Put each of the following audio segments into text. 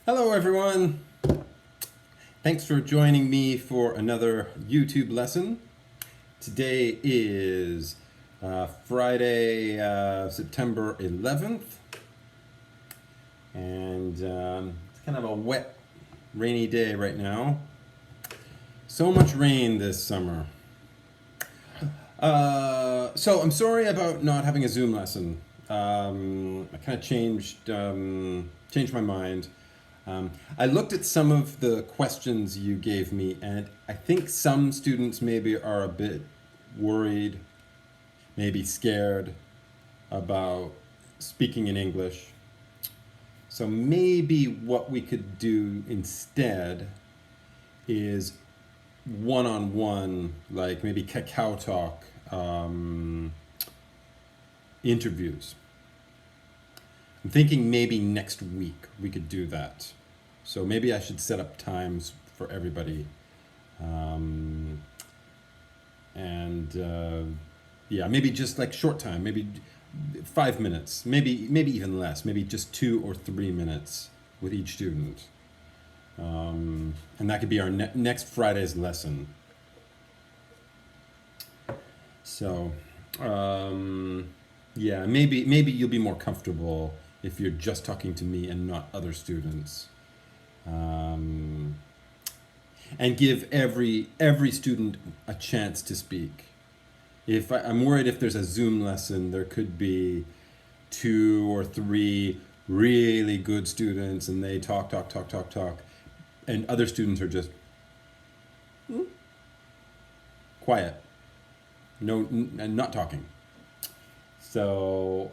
Hello, everyone. Thanks for joining me for another YouTube lesson. Today is Friday, September 11th, and it's kind of a wet, rainy day right now. So much rain this summer. So I'm sorry about not having a Zoom lesson. I kind of changed my mind. I looked at some of the questions you gave me, and I think some students maybe are a bit worried, maybe scared about speaking in English. So maybe what we could do instead is one-on-one, like maybe Kakao Talk interviews. I'm thinking maybe next week we could do that. So maybe I should set up times for everybody. And yeah, maybe just like short time, maybe 5 minutes, maybe even less, maybe just 2 or 3 minutes with each student. And that could be our next Friday's lesson. So, yeah, maybe you'll be more comfortable if you're just talking to me and not other students. And give every student a chance to speak. I'm worried if there's a Zoom lesson, there could be 2 or 3 really good students, and they talk, and other students are just quiet, and not talking. So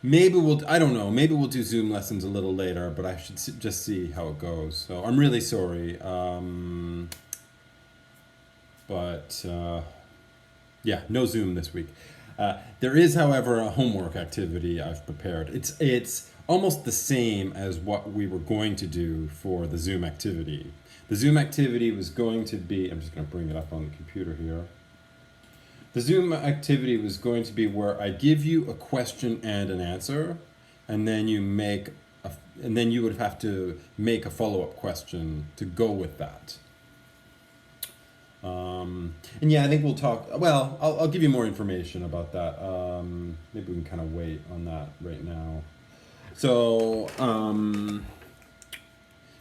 maybe I don't know, maybe we'll do Zoom lessons a little later, but I should just see how it goes. So I'm really sorry. But yeah, no Zoom this week. There is, however, a homework activity I've prepared. It's almost the same as what we were going to do for the Zoom activity. The Zoom activity was going to be, I'm just going to bring it up on the computer here. The Zoom activity was going to be where I give you a question and an answer, and then and then you would have to make a follow-up question to go with that. And yeah, I think we'll talk. Well, I'll give you more information about that. Maybe we can kind of wait on that right now. So,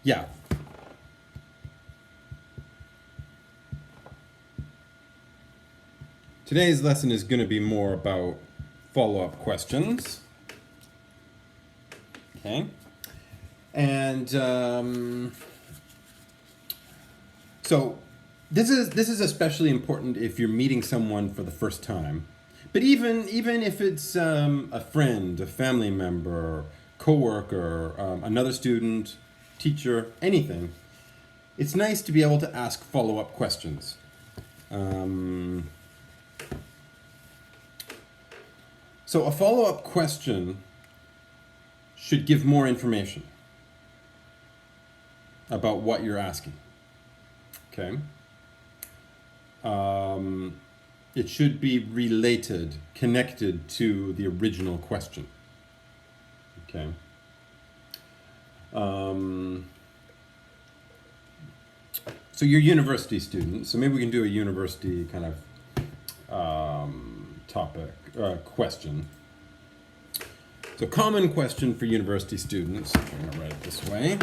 yeah. Today's lesson is going to be more about follow-up questions. Okay. And so this is especially important if you're meeting someone for the first time. But even if it's a friend, a family member, coworker, another student, teacher, anything, it's nice to be able to ask follow-up questions. So a follow-up question should give more information about what you're asking. Okay? It should be related, connected to the original question. Okay? So you're university students, so maybe we can do a university kind of topic, question. So common question for university students, I'm going to write it this way.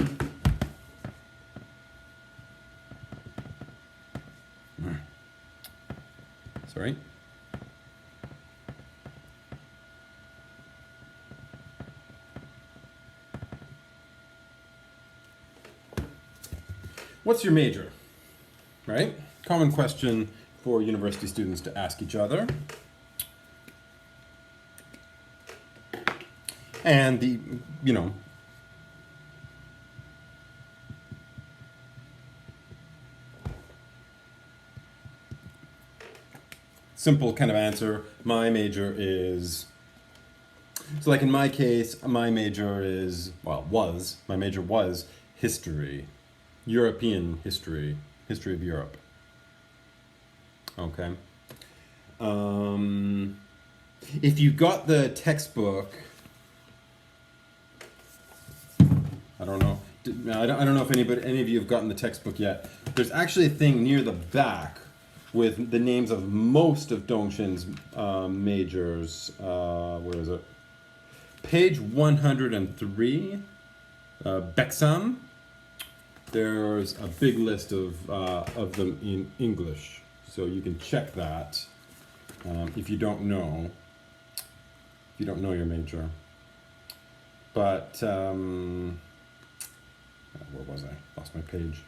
Sorry. What's your major? Right? Common question for university students to ask each other. And simple kind of answer. My major is, so like in my case, my major was history, European history, history of Europe. Okay. If you got the textbook, I don't know, I don't know if any of you have gotten the textbook yet. There's actually a thing near the back with the names of most of Dongshin's majors. Where is it? Page 103, Beksam. There's a big list of them in English, so you can check that if you don't know your major. But where was I? Lost my page.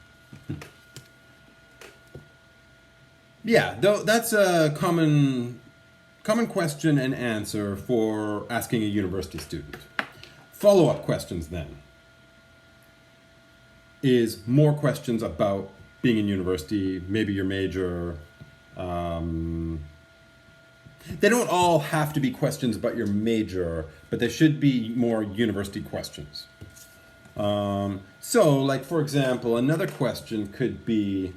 Yeah, though that's a common question and answer for asking a university student. Follow-up questions then is more questions about being in university, maybe your major. They don't all have to be questions about your major, but they should be more university questions. So, like for example, another question could be,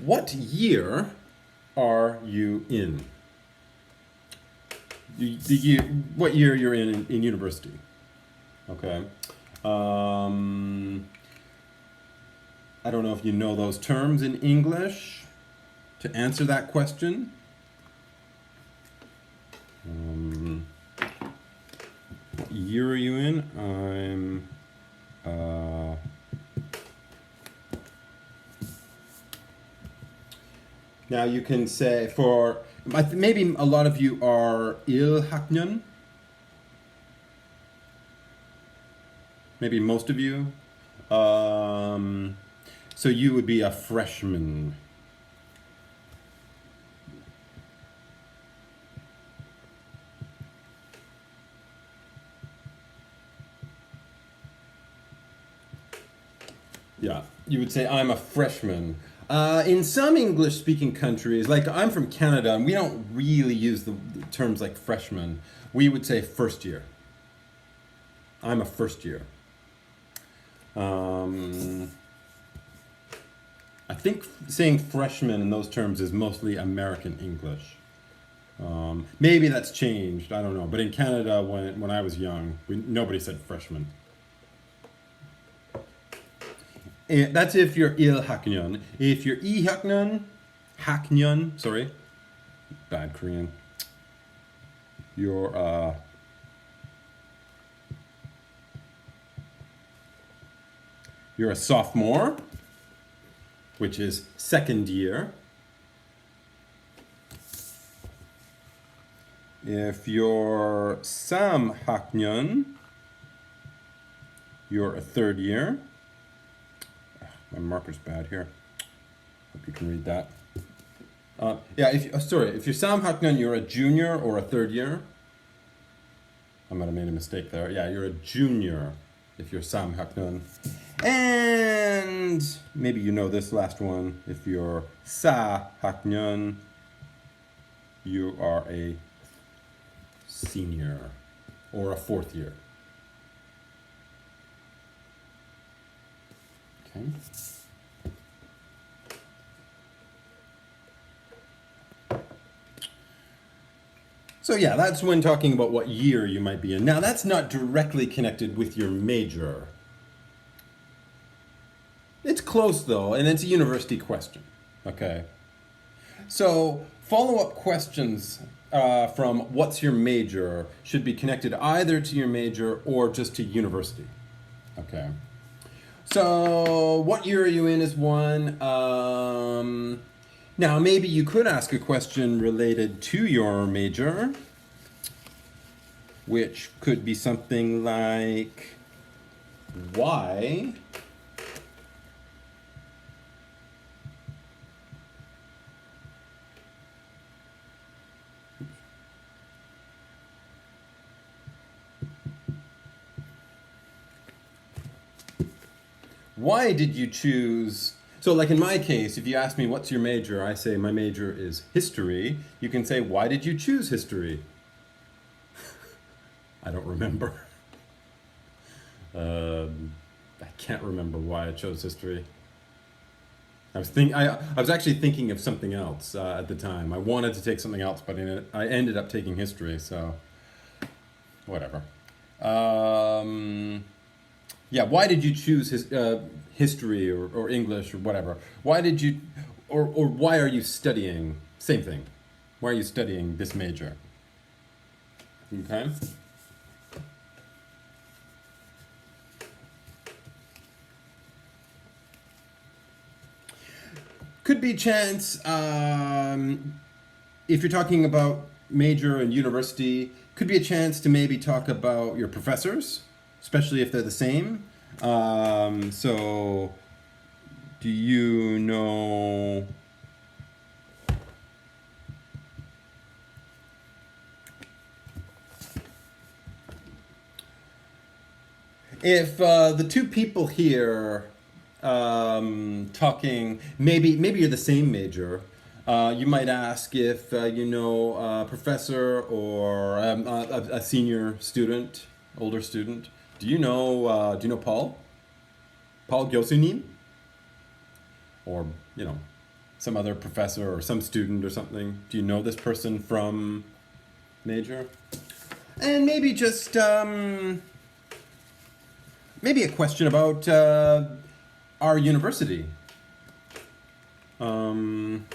what year are you in? What year you're in university? Okay. I don't know if you know those terms in English to answer that question. What year are you in? Now you can say maybe a lot of you are ilhaknyeon. Maybe most of you. So you would be a freshman. Yeah, you would say, I'm a freshman. In some English-speaking countries, like I'm from Canada, and we don't really use the terms like freshman. We would say first year. I'm a first year. I think saying freshman in those terms is mostly American English. Maybe that's changed, I don't know. But in Canada, when I was young, nobody said freshman. That's if you're ilhaknyeon. If you're haknyeon, sorry, bad Korean. You're a sophomore, which is second year. If you're samhaknyeon, you're a third year. My marker's bad here. Hope you can read that. If you're samhaknyeon, you're a junior or a third year. I might have made a mistake there. Yeah, you're a junior if you're samhaknyeon. And maybe you know this last one. If you're sahaknyeon, you are a senior or a fourth year. Okay. So yeah, that's when talking about what year you might be in. Now that's not directly connected with your major. It's close though, and it's a university question. Okay. So follow-up questions from what's your major should be connected either to your major or just to university. Okay. So what year are you in is one. Now maybe you could ask a question related to your major, which could be something like, why did you choose? So like in my case, if you ask me what's your major, I say my major is history. You can say, why did you choose history? I don't remember. I can't remember why I chose history. I was actually thinking of something else at the time. I wanted to take something else, but I ended up taking history. So whatever. Um, yeah. Why did you choose history or English or whatever? Why did you, or why are you studying? Same thing. Why are you studying this major? Okay. Could be chance. If you're talking about major and university, could be a chance to maybe talk about your professors, especially if they're the same. So, do you know? If the two people here talking, maybe you're the same major. You might ask if you know a professor or a senior student, older student. Do you know Paul? Paul Gyosunin? Or, you know, some other professor or some student or something. Do you know this person from major? And maybe just maybe a question about our university. Um,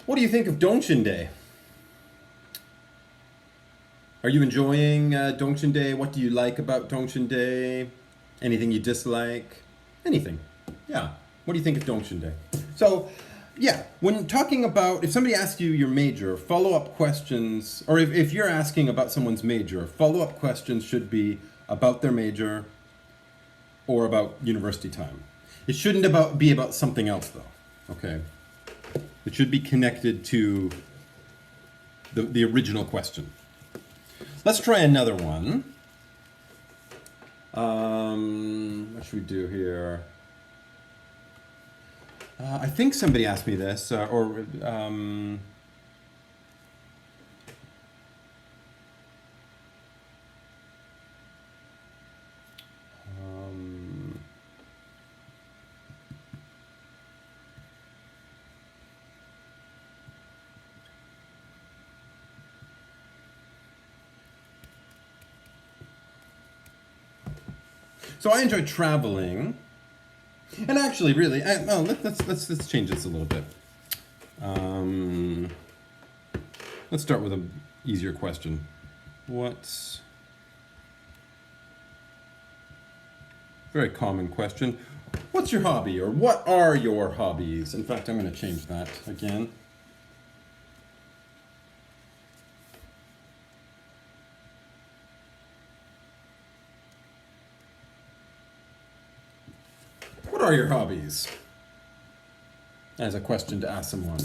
what do you think of Dongshin Day? Are you enjoying Dongshin Day? What do you like about Dongshin Day? Anything you dislike? Anything. Yeah. What do you think of Dongshin Day? So, yeah, when talking about, if somebody asks you your major, follow up questions, or if you're asking about someone's major, follow up questions should be about their major or about university time. It shouldn't be about something else, though. Okay? It should be connected to the original question. Let's try another one. What should we do here? I think somebody asked me this, so I enjoy traveling, and actually, really, let's change this a little bit. Um, let's start with an easier question. What's very common question? What's your hobby, or what are your hobbies? In fact, I'm going to change that again. What are your hobbies? As a question to ask someone.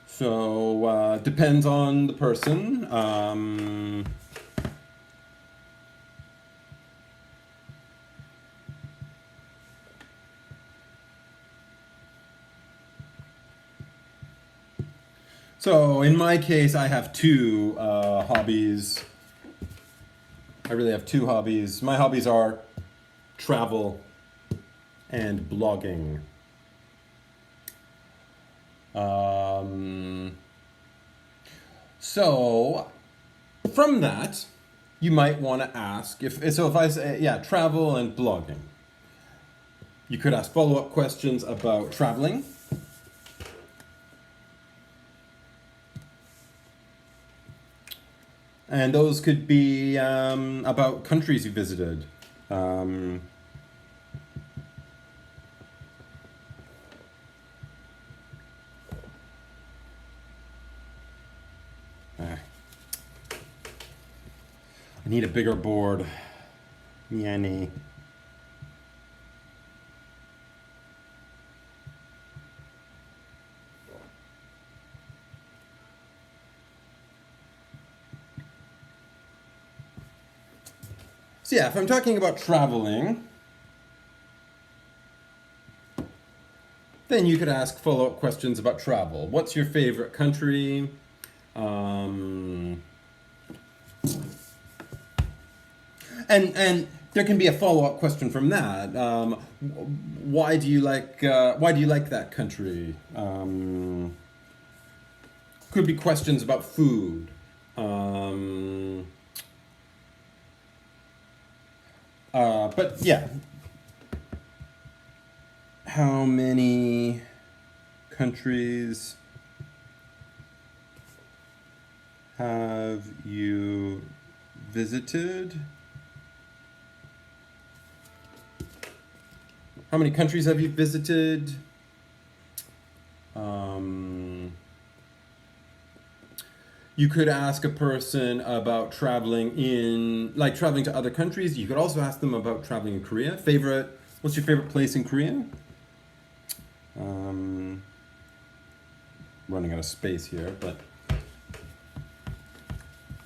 So, depends on the person. So, in my case, I have two hobbies. I really have two hobbies. My hobbies are travel and blogging. So, from that, you might want to ask if I say, yeah, travel and blogging, you could ask follow-up questions about traveling. And those could be about countries you visited. Um, I need a bigger board. Yanny. So yeah, if I'm talking about traveling, Then you could ask follow-up questions about travel. What's your favorite country? Um, and there can be a follow-up question from that. Why do you like that country? Could be questions about food. Um, but yeah, how many countries have you visited? How many countries have you visited? You could ask a person about traveling to other countries. You could also ask them about traveling in Korea. What's your favorite place in Korea? Running out of space here, but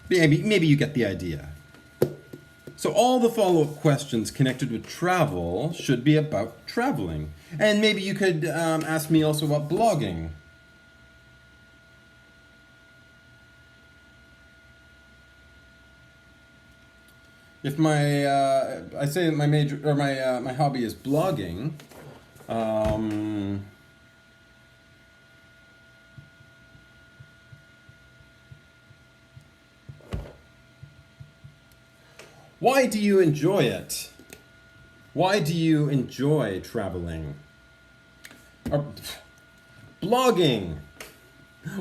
maybe you get the idea. So all the follow-up questions connected with travel should be about traveling. And maybe you could ask me also about blogging. If I say that my major or my hobby is blogging, um, why do you enjoy it? Why do you enjoy traveling? Or, blogging.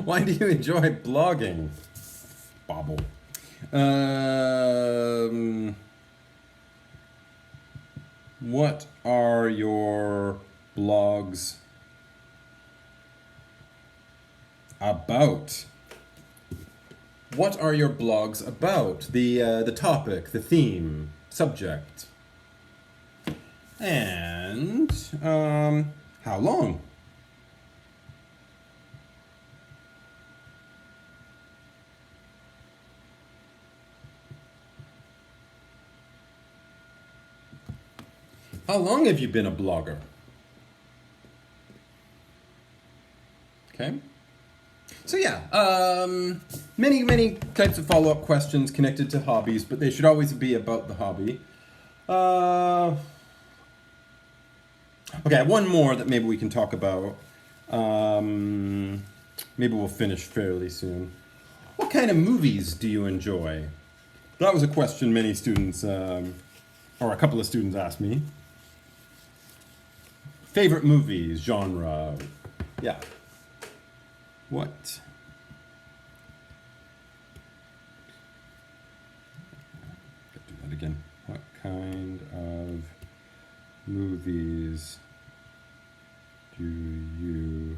Why do you enjoy blogging? Bobble. What are your blogs about? What are your blogs about? The topic, the theme, subject. And how long? How long have you been a blogger? Okay. So yeah, many types of follow-up questions connected to hobbies, but they should always be about the hobby. Okay, one more that maybe we can talk about. Maybe we'll finish fairly soon. What kind of movies do you enjoy? That was a question many students, or a couple of students asked me. Favorite movies, genre. Yeah. What? Do that again. What kind of movies do you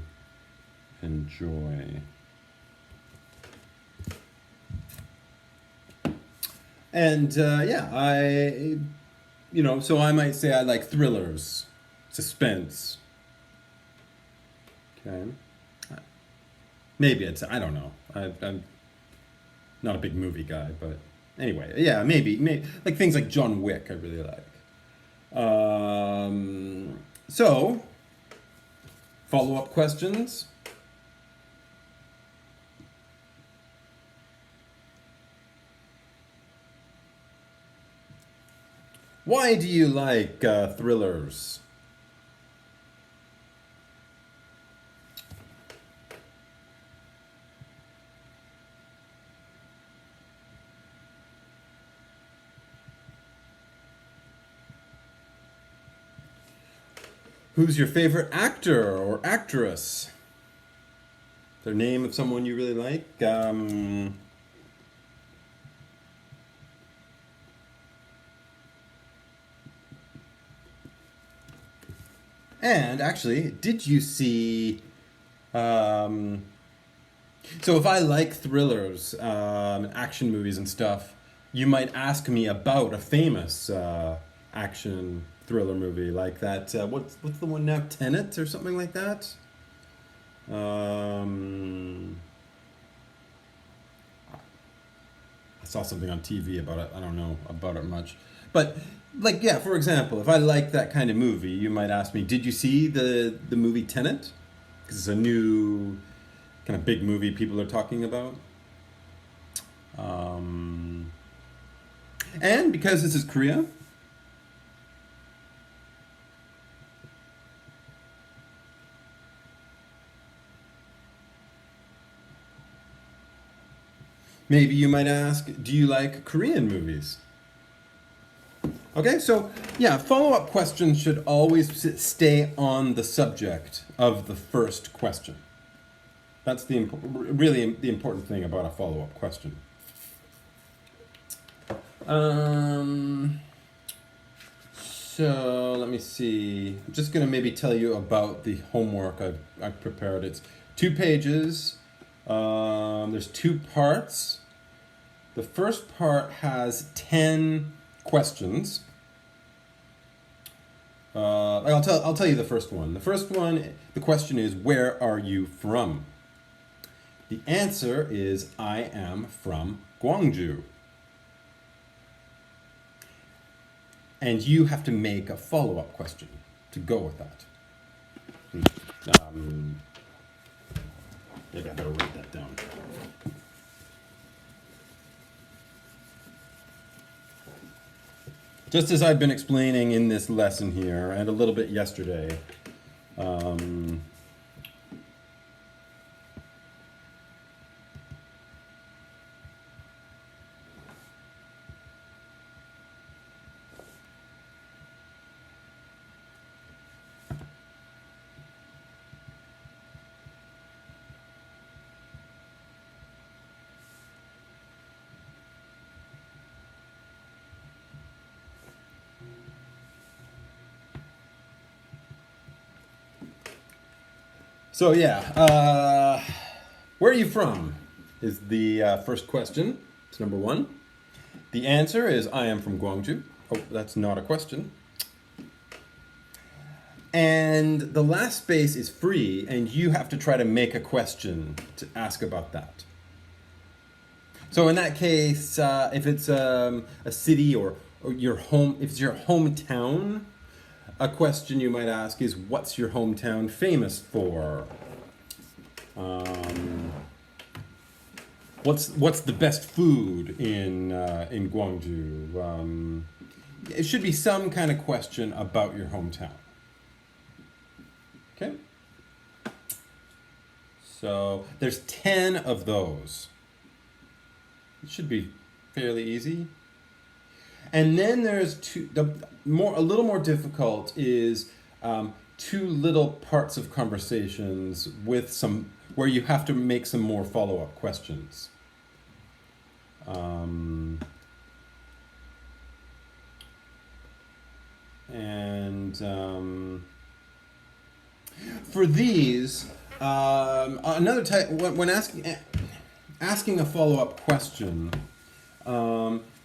enjoy? And so I might say I like thrillers, suspense. Okay. Maybe I don't know. I'm not a big movie guy, but anyway, yeah, maybe like things like John Wick I really like. So, follow-up questions. Why do you like thrillers? Who's your favorite actor or actress? Their name of someone you really like? And actually, did you see? So if I like thrillers, action movies and stuff, you might ask me about a famous action thriller movie like that. What's the one now? Tenet or something like that. I saw something on TV about it. I don't know about it much, but like yeah, for example, if I like that kind of movie, you might ask me, "Did you see the movie Tenet?" Because it's a new kind of big movie people are talking about. Um, and because this is Korea, maybe you might ask, "Do you like Korean movies?" Okay, so yeah, follow-up questions should always stay on the subject of the first question. That's really the important thing about a follow-up question. Um, so let me see. I'm just gonna maybe tell you about the homework I've prepared. It's 2 pages. There's 2 parts. The first part has 10 questions. I'll tell you the first one. The first one, the question is, where are you from? The answer is, I am from Gwangju. And you have to make a follow-up question to go with that. Maybe I better write that down. Just as I've been explaining in this lesson here, and a little bit yesterday, um, so yeah, where are you from? Is the first question. It's number one. The answer is I am from Gwangju. Oh, that's not a question. And the last space is free, and you have to try to make a question to ask about that. So in that case, if it's a city or your home, if it's your hometown, a question you might ask is, "What's your hometown famous for?" Um, what's the best food in Gwangju? It should be some kind of question about your hometown. Okay. So there's 10 of those. It should be fairly easy. And then there's a little more difficult is 2 little parts of conversations with some where you have to make some more follow-up questions. And for these, another type when asking a follow-up question.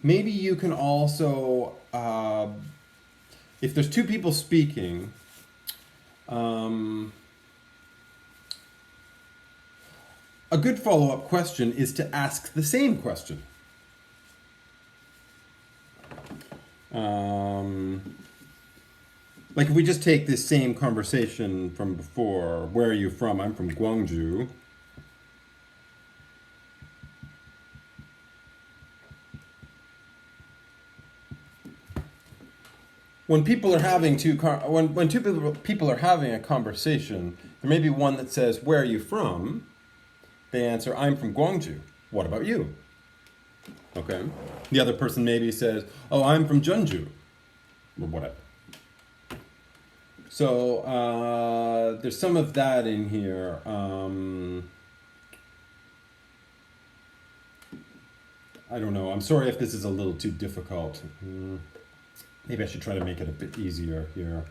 Maybe you can also, if there's 2 people speaking, a good follow-up question is to ask the same question. Like if we just take this same conversation from before, where are you from? I'm from Gwangju. When people are having when 2 people are having a conversation, there may be one that says, "Where are you from?" They answer, "I'm from Gwangju. What about you?" Okay. The other person maybe says, "Oh, I'm from Jeonju," or whatever. So there's some of that in here. I don't know. I'm sorry if this is a little too difficult. Maybe I should try to make it a bit easier here.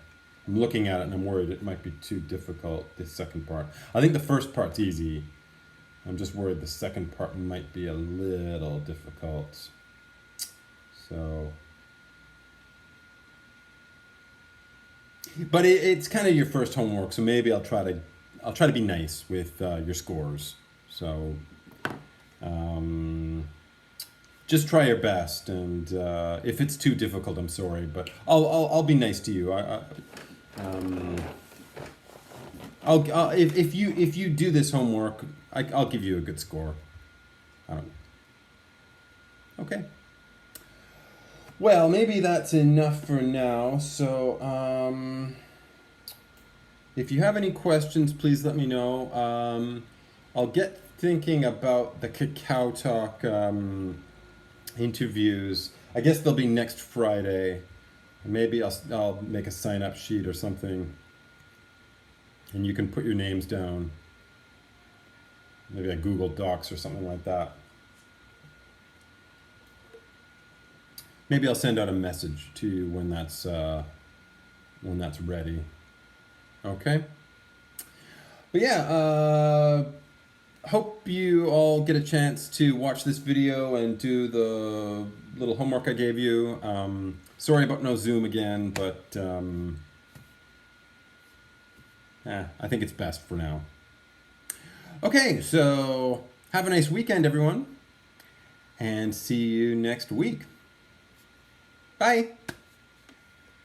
I'm looking at it and I'm worried it might be too difficult, this second part. I think the first part's easy. I'm just worried the second part might be a little difficult. So, but it's kind of your first homework, so maybe I'll try to be nice with your scores. So, um, just try your best, and if it's too difficult, I'm sorry, but I'll be nice to you. Um, if you do this homework, I'll give you a good score. I don't. Okay. Well, maybe that's enough for now. So, if you have any questions, please let me know. I'll get thinking about the Cacao Talk interviews. I guess they'll be next Friday. Maybe I'll make a sign up sheet or something, and you can put your names down. Maybe a Google Docs or something like that. Maybe I'll send out a message to you when that's ready. Okay. But yeah, hope you all get a chance to watch this video and do the little homework I gave you. Sorry about no Zoom again, but I think it's best for now. Okay, so have a nice weekend, everyone, and see you next week. Bye.